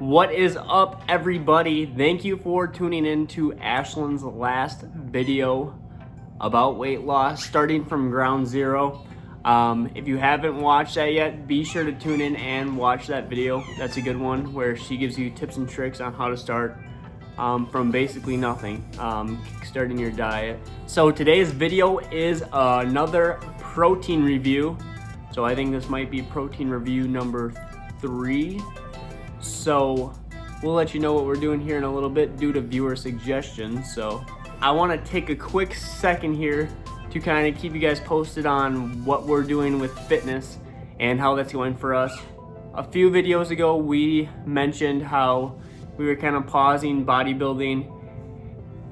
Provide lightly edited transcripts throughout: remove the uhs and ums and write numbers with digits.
What is up, everybody? Thank you for tuning in to Ashlyn's last video about weight loss, starting from ground zero. If you haven't watched that yet, be sure to tune in and watch that video. That's a good one where she gives you tips and tricks on how to start from basically nothing, starting your diet. So today's video is another protein review. So I think this might be protein review number 3. So we'll let you know what we're doing here in a little bit due to viewer suggestions. So I want to take a quick second here to kind of keep you guys posted on what we're doing with fitness and how that's going for us. A few videos ago, we mentioned how we were kind of pausing bodybuilding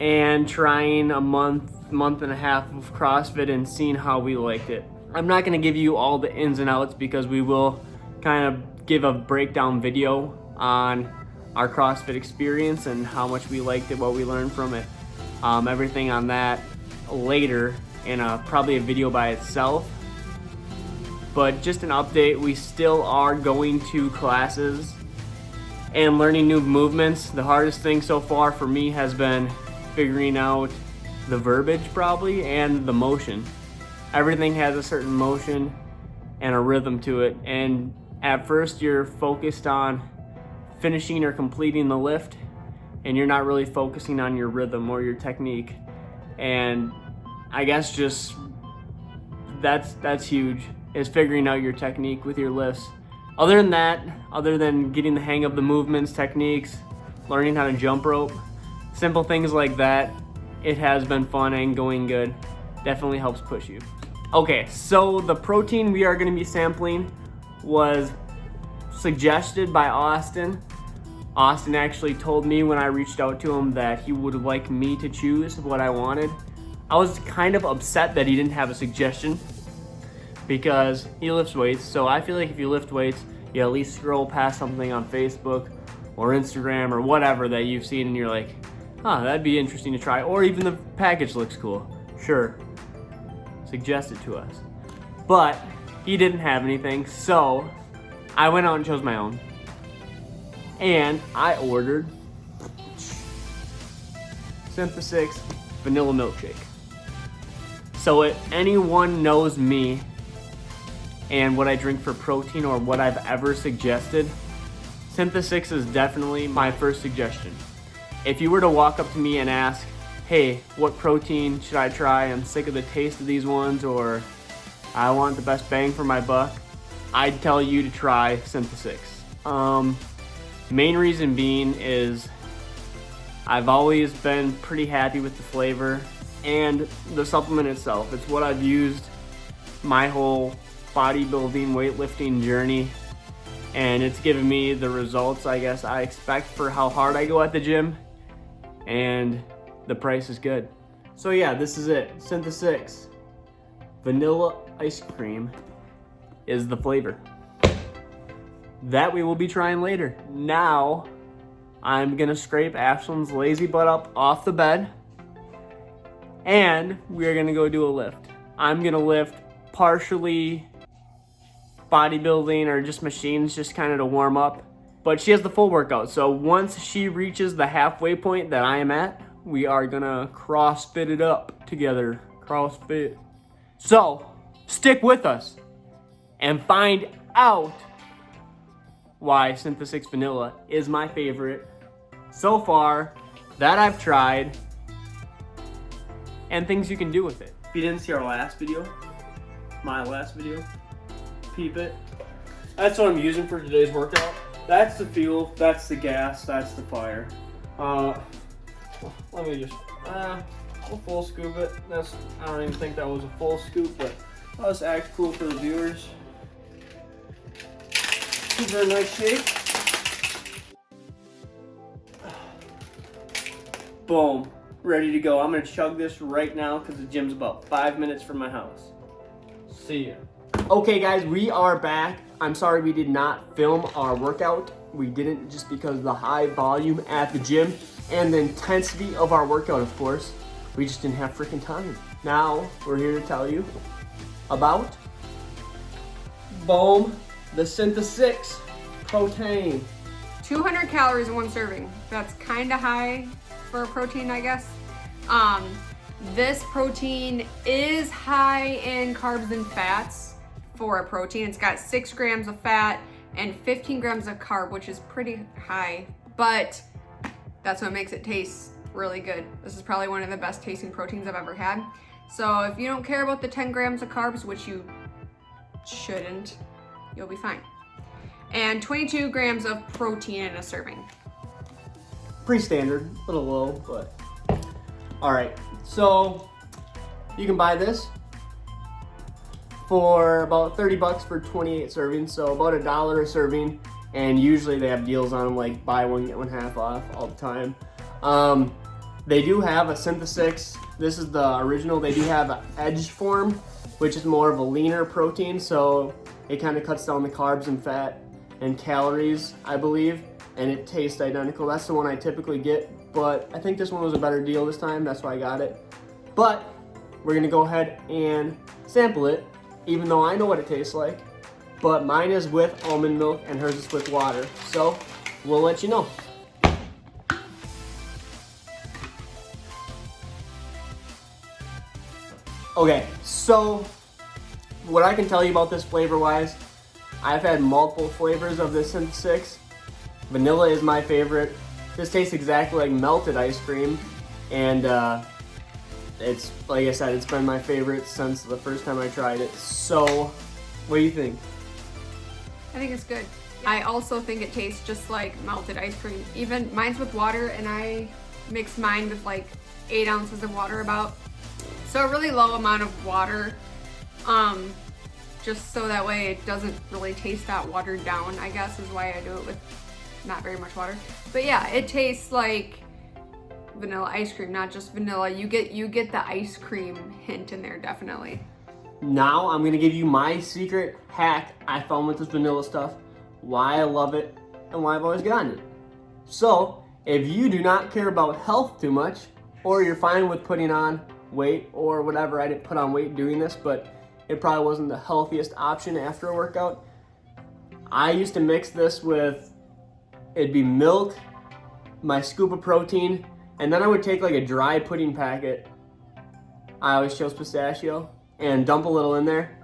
and trying a month and a half of CrossFit and seeing how we liked it. I'm not going to give you all the ins and outs because we will kind of give a breakdown video on our CrossFit experience and how much we liked it, what we learned from it. Everything on that later in probably a video by itself. But just an update, we still are going to classes and learning new movements. The hardest thing so far for me has been figuring out the verbiage probably and the motion. Everything has a certain motion and a rhythm to it, and at first you're focused on finishing or completing the lift and you're not really focusing on your rhythm or your technique. And I guess just that's huge, is figuring out your technique with your lifts. Other than that, other than getting the hang of the movements, techniques, learning how to jump rope, simple things like that, it has been fun and going good. Definitely helps push you. Okay, so the protein we are going to be sampling was suggested by Austin. Austin actually told me when I reached out to him that he would like me to choose what I wanted. I was kind of upset that he didn't have a suggestion because he lifts weights. So I feel like if you lift weights, you at least scroll past something on Facebook or Instagram or whatever that you've seen and you're like, huh, that'd be interesting to try. Or even the package looks cool. Sure, suggest it to us. But he didn't have anything, so I went out and chose my own. And I ordered Syntha-6 vanilla milkshake. So if anyone knows me and what I drink for protein or what I've ever suggested, Syntha-6 is definitely my first suggestion. If you were to walk up to me and ask, hey, what protein should I try? I'm sick of the taste of these ones, or I want the best bang for my buck, I'd tell you to try Syntha-6. Main reason being is I've always been pretty happy with the flavor and the supplement itself. It's what I've used my whole bodybuilding, weightlifting journey, and it's given me the results I guess I expect for how hard I go at the gym, and the price is good. So yeah, this is it. Syntha-6 vanilla ice cream is the flavor that we will be trying later. Now I'm gonna scrape Ashlyn's lazy butt up off the bed and we're gonna go do a lift. I'm gonna lift partially bodybuilding or just machines, just kind of to warm up, but she has the full workout. So once she reaches the halfway point that I am at, we are gonna CrossFit it up together. CrossFit. So stick with us and find out why Syntha-6 vanilla is my favorite so far that I've tried, and things you can do with it. If you didn't see our last video, my last video, peep it. That's what I'm using for today's workout. That's the fuel, that's the gas, that's the fire. Let me just, we'll full scoop it. I don't even think that was a full scoop, but let's act cool for the viewers. Give her a nice shake. Boom, ready to go. I'm gonna chug this right now because the gym's about 5 minutes from my house. See ya. Okay guys, we are back. I'm sorry we did not film our workout. We didn't, just because of the high volume at the gym and the intensity of our workout, of course. We just didn't have freaking time. Now, we're here to tell you about, boom, the Syntha-6 protein. 200 calories in one serving. That's kind of high for a protein, I guess. This protein is high in carbs and fats for a protein. It's got 6 grams of fat and 15 grams of carb, which is pretty high, but that's what makes it taste really good. This is probably one of the best tasting proteins I've ever had. So if you don't care about the 10 grams of carbs, which you shouldn't, you'll be fine. And 22 grams of protein in a serving. Pretty standard, a little low, but all right. So you can buy this for about 30 bucks for 28 servings, so about $1 a serving. And usually they have deals on them, like buy one get one half off all the time. They do have a Syntha-6. This is the original. They do have an edge form, which is more of a leaner protein, so it kind of cuts down the carbs and fat and calories, I believe, and it tastes identical. That's the one I typically get, but I think this one was a better deal this time. That's why I got it. But we're gonna go ahead and sample it, even though I know what it tastes like. But mine is with almond milk and hers is with water. So we'll let you know. Okay, so what I can tell you about this flavor-wise, I've had multiple flavors of this Syntha-6. Vanilla is my favorite. This tastes exactly like melted ice cream, and it's, like I said, it's been my favorite since the first time I tried it. So, what do you think? I think it's good. I also think it tastes just like melted ice cream. Even mine's with water, and I mix mine with like 8 ounces of water about. So a really low amount of water, just so that way it doesn't really taste that watered down, I guess is why I do it with not very much water. But yeah, it tastes like vanilla ice cream, not just vanilla. You get the ice cream hint in there, definitely. Now I'm gonna give you my secret hack I found with this vanilla stuff, why I love it, and why I've always gotten it. So, if you do not care about health too much, or you're fine with putting on weight or whatever, I didn't put on weight doing this, but it probably wasn't the healthiest option after a workout. I used to mix this with, it'd be milk, my scoop of protein, and then I would take like a dry pudding packet, I always chose pistachio, and dump a little in there,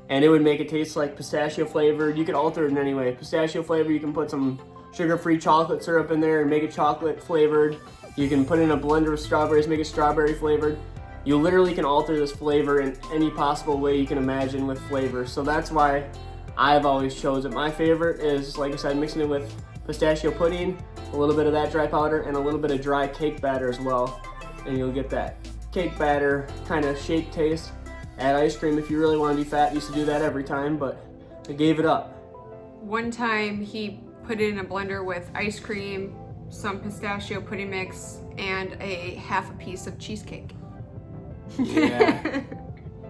and it would make it taste like pistachio flavored. You could alter it in any way. Pistachio flavor, you can put some sugar-free chocolate syrup in there and make it chocolate flavored. You can put in a blender of strawberries, make it strawberry flavored. You literally can alter this flavor in any possible way you can imagine with flavor. So that's why I've always chosen it. My favorite is, like I said, mixing it with pistachio pudding, a little bit of that dry powder, and a little bit of dry cake batter as well. And you'll get that cake batter kind of shake taste. Add ice cream if you really want to be fat. Used to do that every time, but I gave it up. One time he put it in a blender with ice cream, some pistachio pudding mix, and a half a piece of cheesecake. Yeah.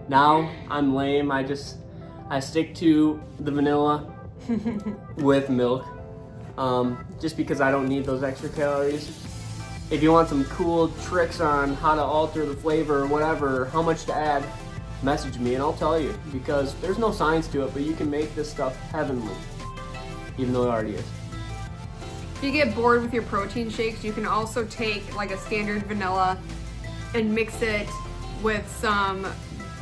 Now I'm lame. I stick to the vanilla with milk, just because I don't need those extra calories. If you want some cool tricks on how to alter the flavor or whatever, how much to add, message me and I'll tell you, because there's no science to it, but you can make this stuff heavenly, even though it already is. If you get bored with your protein shakes, you can also take like a standard vanilla and mix it with some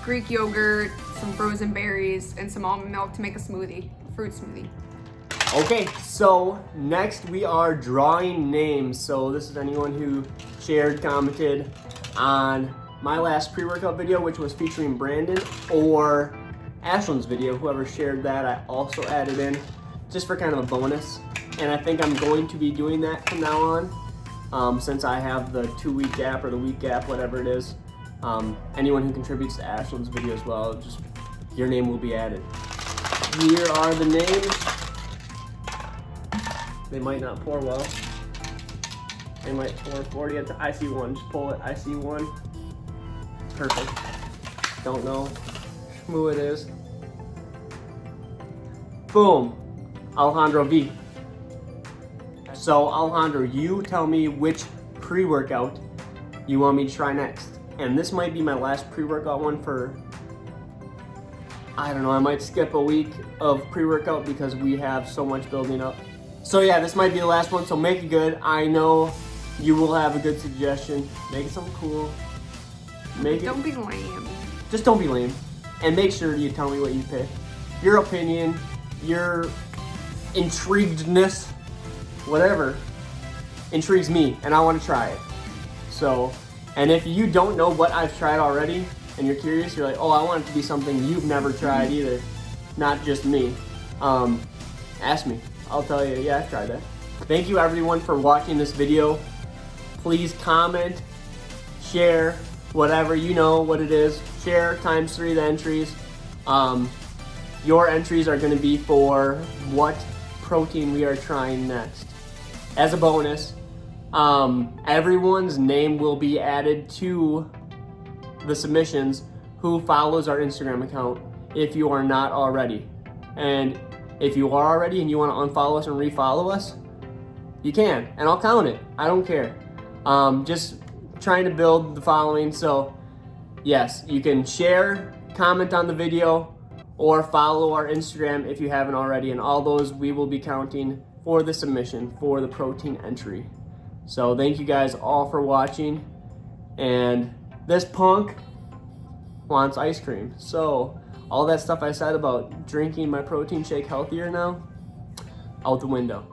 Greek yogurt, some frozen berries, and some almond milk to make a smoothie, fruit smoothie. Okay, so next we are drawing names. So this is anyone who shared, commented on my last pre-workout video, which was featuring Brandon, or Ashlyn's video. Whoever shared that, I also added in just for kind of a bonus. And I think I'm going to be doing that from now on, since I have the 2-week gap or the week gap, whatever it is. Anyone who contributes to Ashlyn's video as well, just your name will be added. Here are the names. They might not pour well. They might pour 40 at the, I see one, just pull it, I see one. Perfect. Don't know who it is. Boom, Alejandro V. So Alejandro, you tell me which pre-workout you want me to try next. And this might be my last pre-workout one for, I don't know, I might skip a week of pre-workout because we have so much building up. So yeah, this might be the last one, so make it good. I know you will have a good suggestion. Make it something cool. Don't be lame. Just don't be lame. And make sure you tell me what you pick. Your opinion, your intriguedness, whatever, intrigues me, and I want to try it. So, and if you don't know what I've tried already, and you're curious, you're like, oh, I want it to be something you've never tried either, not just me, ask me. I'll tell you, yeah, I've tried that. Thank you everyone for watching this video. Please comment, share, whatever, you know what it is. Share ×3 the entries. Your entries are going to be for what protein we are trying next. As a bonus, everyone's name will be added to the submissions who follows our Instagram account if you are not already. And if you are already and you want to unfollow us and refollow us, you can, and I'll count it. I don't care. Just trying to build the following. So yes, you can share, comment on the video, or follow our Instagram if you haven't already, and all those we will be counting for the submission for the protein entry. So thank you guys all for watching, and this punk wants ice cream. So all that stuff I said about drinking my protein shake healthier now, out the window.